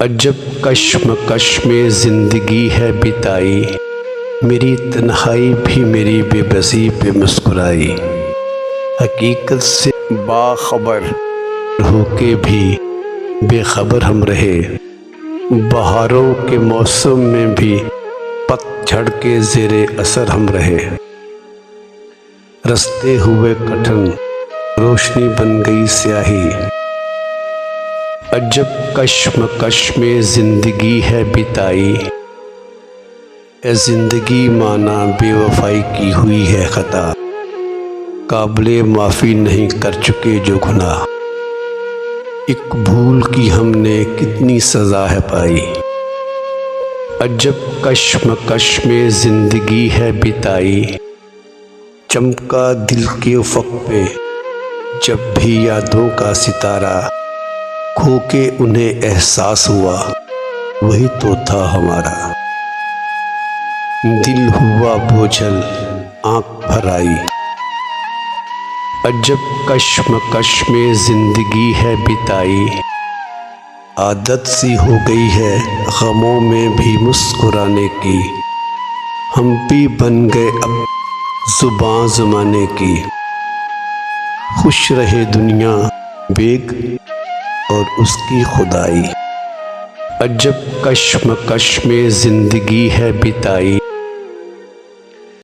अजब कश्मकश में ज़िंदगी है बिताई, मेरी तन्हाई भी मेरी बेबसी पे मुस्कुराई। हकीकत से बाखबर होके भी बेखबर हम रहे, बहारों के मौसम में भी पतझड़ के ज़ेरे असर हम रहे। रास्ते हुए कठिन, रोशनी बन गई स्याही, अजब कश्मकश में ज़िंदगी है बिताई। ए ज़िंदगी माना बेवफाई की हुई है खता, काबिले माफ़ी नहीं कर चुके जो गुनाह। एक भूल की हमने कितनी सज़ा है पाई, अजब कश्मकश में ज़िंदगी है बिताई। चमका दिल के उफ़क़ पे जब भी यादों का सितारा, खो के उन्हें एहसास हुआ वही तो था हमारा। दिल हुआ बोझल आँख भर आई, अजब कश्मकश में ज़िंदगी है बिताई। आदत सी हो गई है गमों में भी मुस्कुराने की, हम भी बन गए अब ज़ुबां ज़माने की। खुश रहे दुनिया बेग और उसकी खुदाई, अजब कश्मकश में ज़िंदगी है बिताई।